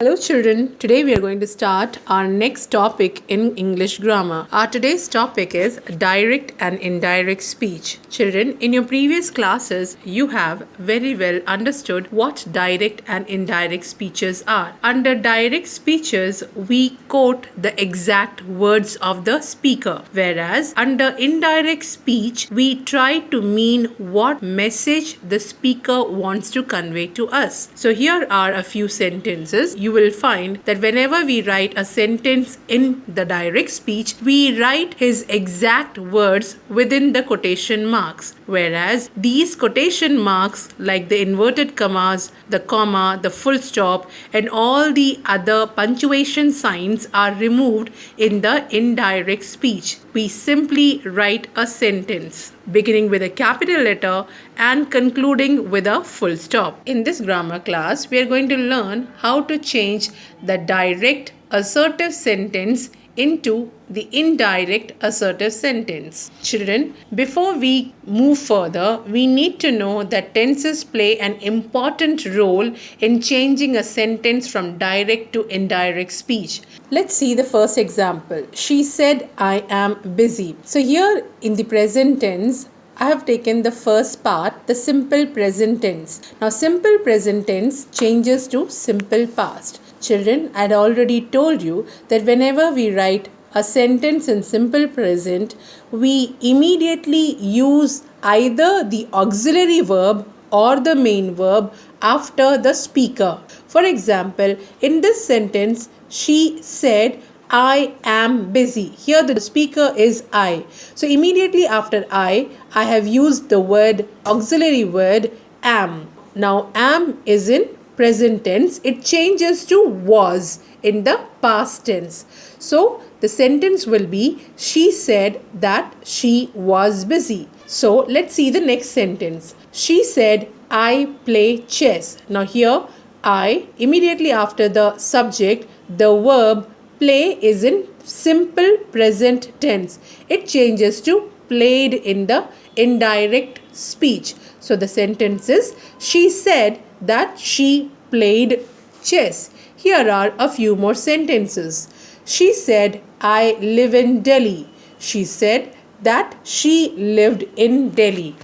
Hello children, today we are going to start our next topic in English grammar. Our today's topic is direct and indirect speech. Children, in your previous classes, you have very well understood what direct and indirect speeches are. Under direct speeches, we quote the exact words of the speaker, whereas under indirect speech, we try to mean what message the speaker wants to convey to us. So here are a few sentences. You will find that whenever we write a sentence in the direct speech, we write his exact words within the quotation marks, whereas these quotation marks, like the inverted commas, the comma, the full stop, and all the other punctuation signs, are removed in the indirect speech. We simply write a sentence beginning with a capital letter and concluding with a full stop. In this grammar class, we are going to learn how to change the direct assertive sentence into the indirect assertive sentence. Children, before we move further, we need to know that tenses play an important role in changing a sentence from direct to indirect speech. Let's see the first example. She said, I am busy. So here in the present tense, I have taken the first part, the simple present tense. Now, simple present tense changes to simple past. Children, I had already told you that whenever we write a sentence in simple present, we immediately use either the auxiliary verb or the main verb after the speaker. For example, in this sentence, she said, I am busy. Here the speaker is I. So immediately after I have used the word, auxiliary word, am. Now am is in present tense. It changes to was in the past tense. So the sentence will be, she said that she was busy. So let's see the next sentence. She said, I play chess. Now here, I, immediately after the subject, the verb play is in simple present tense. It changes to played in the indirect speech. So the sentence is, she said that she played chess. Here are a few more sentences. She said, I live in Delhi. She said that she lived in Delhi.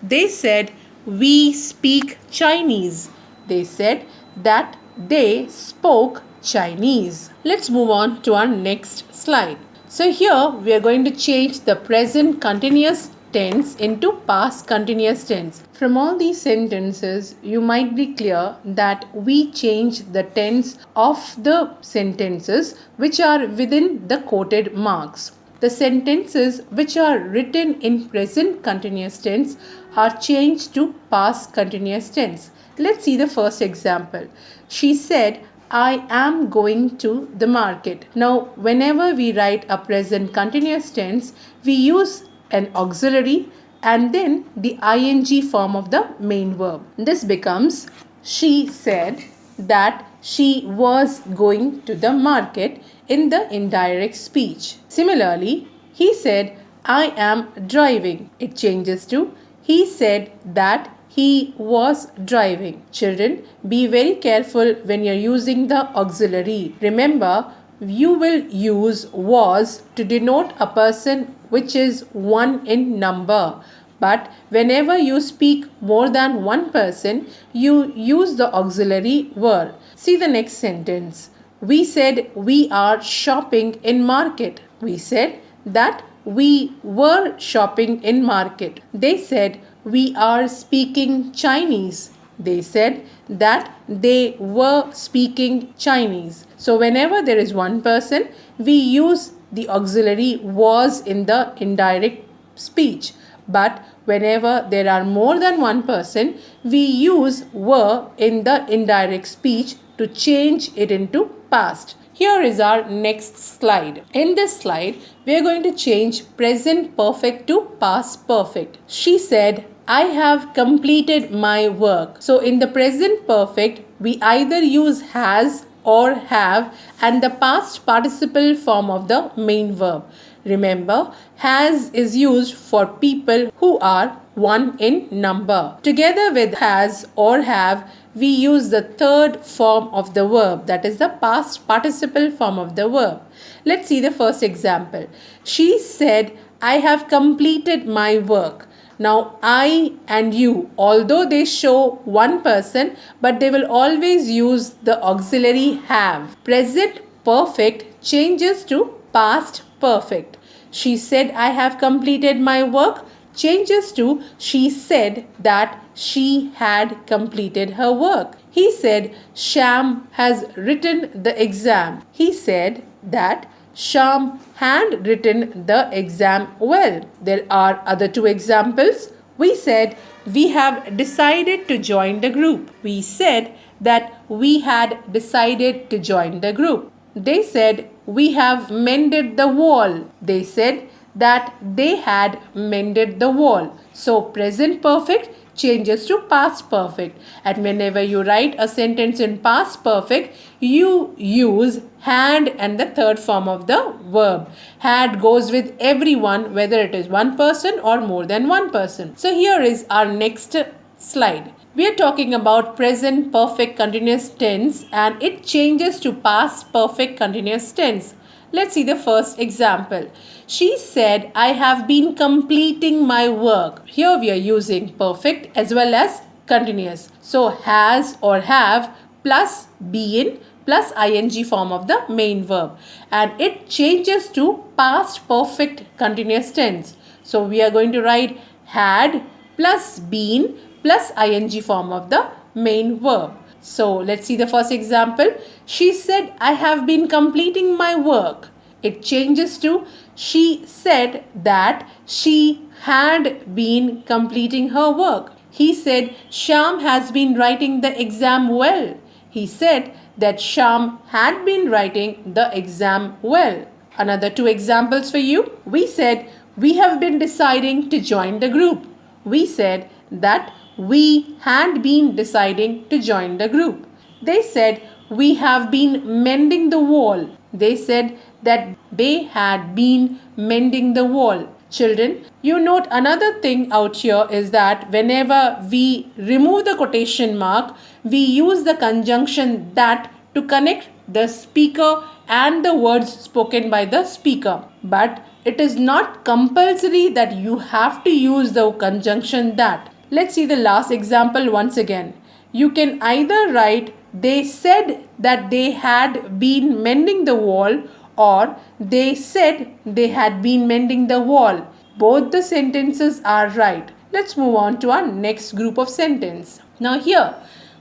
They said, we speak Chinese. They said that they spoke Chinese. Let's move on to our next slide. So here we are going to change the present continuous tense into past continuous tense. From all these sentences, you might be clear that we change the tense of the sentences which are within the quoted marks. The sentences which are written in present continuous tense are changed to past continuous tense. Let's see the first example. She said, I am going to the market. Now, whenever we write a present continuous tense, we use an auxiliary and then the ing form of the main verb. This becomes, she said that she was going to the market in the indirect speech. Similarly, he said, I am driving. It changes to, he said that he was driving. Children, be very careful when you're using the auxiliary. Remember, you will use was to denote a person which is one in number. But whenever you speak more than one person, you use the auxiliary word. See the next sentence. We said we are shopping in market. We said that we were shopping in market. They said we are speaking Chinese. They said that they were speaking Chinese. So whenever there is one person, we use the auxiliary was in the indirect speech. But whenever there are more than one person, we use were in the indirect speech to change it into past. Here is our next slide. In this slide, we are going to change present perfect to past perfect. She said, I have completed my work. So in the present perfect, we either use has or have and the past participle form of the main verb. Remember, has is used for people who are one in number. Together with has or have, we use the third form of the verb, that is the past participle form of the verb. Let's see the first example. She said, I have completed my work. Now, I and you, although they show one person, but they will always use the auxiliary have. Present perfect changes to past perfect. She said, I have completed my work changes to she said that she had completed her work. He said, Sham has written the exam. He said that Sham had written the exam well. There are other two examples. We said, we have decided to join the group. We said that we had decided to join the group. They said, we have mended the wall. They said that they had mended the wall. So, present perfect changes to past perfect. And whenever you write a sentence in past perfect, you use had and the third form of the verb. Had goes with everyone, whether it is one person or more than one person. So, here is our next slide. We are talking about present perfect continuous tense and it changes to past perfect continuous tense. Let's see the first example. She said, I have been completing my work. Here we are using perfect as well as continuous. So has or have plus been plus ing form of the main verb. And it changes to past perfect continuous tense. So we are going to write had plus been plus ing form of the main verb. So let's see the first example. She said, I have been completing my work. It changes to she said that she had been completing her work. He said, Sham has been writing the exam well. He said that Sham had been writing the exam well. Another two examples for you. We said, we have been deciding to join the group. We said that we had been deciding to join the group. They said, we have been mending the wall. They said that they had been mending the wall. Children, you note another thing out here is that whenever we remove the quotation mark, we use the conjunction that to connect the speaker and the words spoken by the speaker. But it is not compulsory that you have to use the conjunction that. Let's see the last example once again. You can either write they said that they had been mending the wall or they said they had been mending the wall. Both the sentences are right. Let's move on to our next group of sentence. Now here,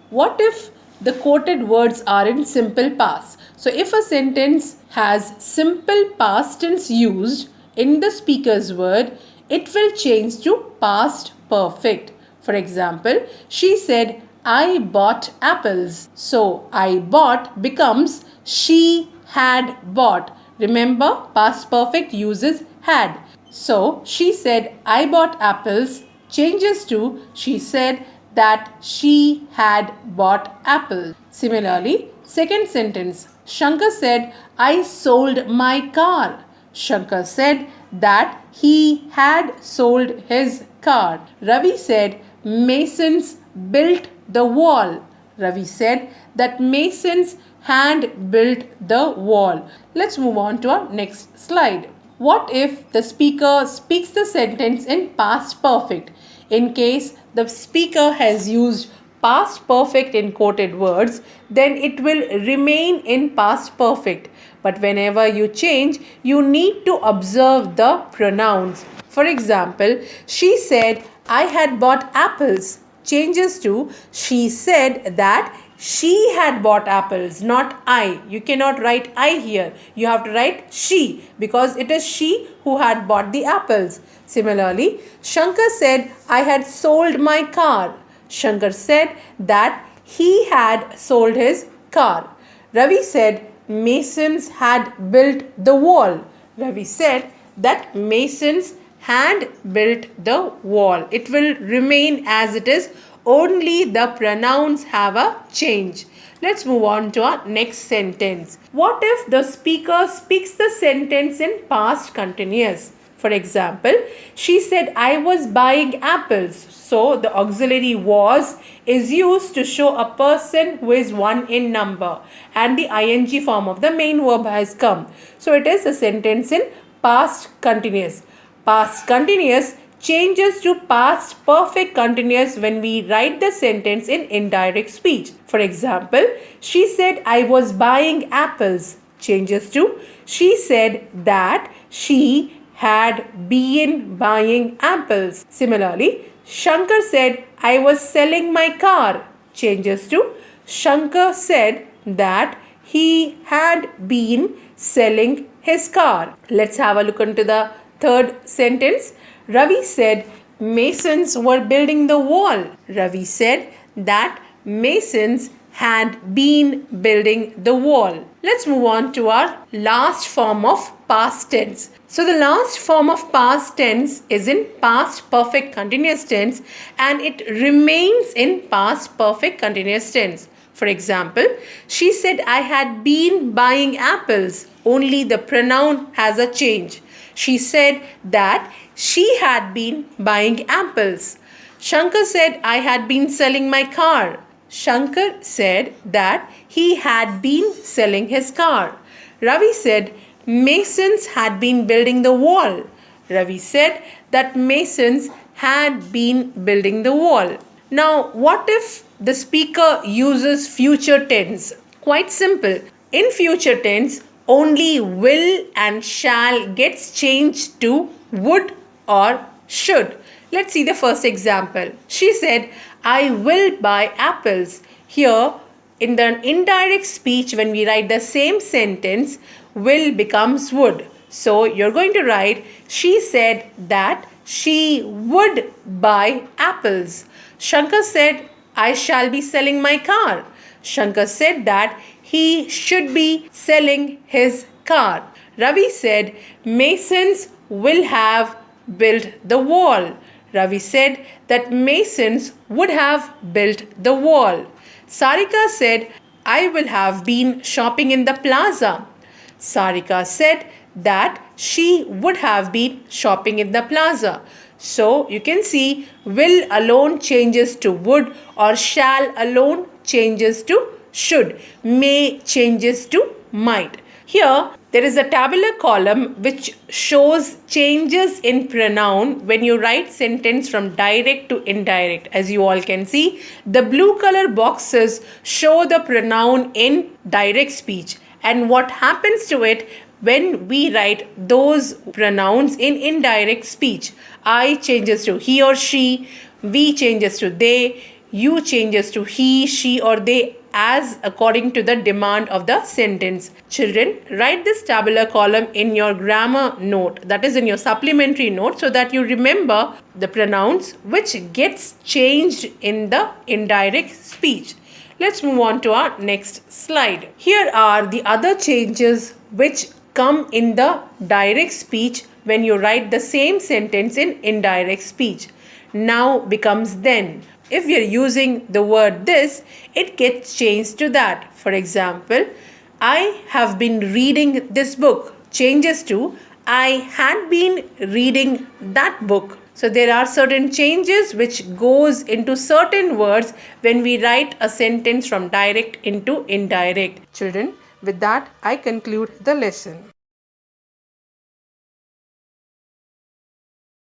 what if the quoted words are in simple past? So if a sentence has simple past tense used in the speaker's word, it will change to past perfect. For example, she said, I bought apples. So, I bought becomes she had bought. Remember, past perfect uses had. So, she said, I bought apples changes to she said that she had bought apples. Similarly, second sentence, Shankar said, I sold my car. Shankar said that he had sold his car. Ravi said, masons built the wall. Ravi said that masons had built the wall. Let's move on to our next slide. What if the speaker speaks the sentence in past perfect? In case the speaker has used past perfect in quoted words, then it will remain in past perfect. But whenever you change, you need to observe the pronouns. For example, she said, I had bought apples changes to she said that she had bought apples, not I. You cannot write I here. You have to write she because it is she who had bought the apples. Similarly, Shankar said, I had sold my car. Shankar said that he had sold his car. Ravi said, masons had built the wall. Ravi said that masons had built the wall. It will remain as it is, only the pronouns have a change. Let's move on to our next sentence. What if the speaker speaks the sentence in past continuous? For example, she said, I was buying apples. So the auxiliary was is used to show a person who is 1 in number, and the ing form of the main verb has come. So it is a sentence in past continuous. Past continuous changes to past perfect continuous when we write the sentence in indirect speech. For example, she said, I was buying apples, changes to she said that she had been buying apples. Similarly, Shankar said, I was selling my car, changes to Shankar said that he had been selling his car. Let's have a look into the third sentence. Ravi said, masons were building the wall. Ravi said that masons had been building the wall. Let's move on to our last form of past tense. So the last form of past tense is in past perfect continuous tense, and it remains in past perfect continuous tense. For example, she said, I had been buying apples. Only the pronoun has a change. She said that she had been buying apples. Shankar said, I had been selling my car. Shankar said that he had been selling his car. Ravi said, masons had been building the wall. Ravi said that masons had been building the wall. Now, what if the speaker uses future tense? Quite simple. In future tense, only will and shall gets changed to would or should. Let's see the first example. She said, I will buy apples. Here, in the indirect speech, when we write the same sentence, will becomes would. So you're going to write, she said that she would buy apples. Shankar said, I shall be selling my car. Shankar said that he should be selling his car. Ravi said, masons will have built the wall. Ravi said that masons would have built the wall. Sarika said, I will have been shopping in the plaza. Sarika said that she would have been shopping in the plaza. So you can see will alone changes to would, or shall alone changes to should, may changes to might. Here there is a tabular column which shows changes in pronoun when you write sentence from direct to indirect. As you all can see, the blue color boxes show the pronoun in direct speech, and what happens to it when we write those pronouns in indirect speech. I changes to he or she, we changes to they, you changes to he, she or they, as according to the demand of the sentence. Children, write this tabular column in your grammar note, that is in your supplementary note, so that you remember the pronouns which gets changed in the indirect speech. Let's move on to our next slide. Here are the other changes which come in the direct speech when you write the same sentence in indirect speech. Now becomes then. If we are using the word this, it gets changed to that. For example, I have been reading this book changes to I had been reading that book. So there are certain changes which goes into certain words when we write a sentence from direct into indirect. Children, with that I conclude the lesson.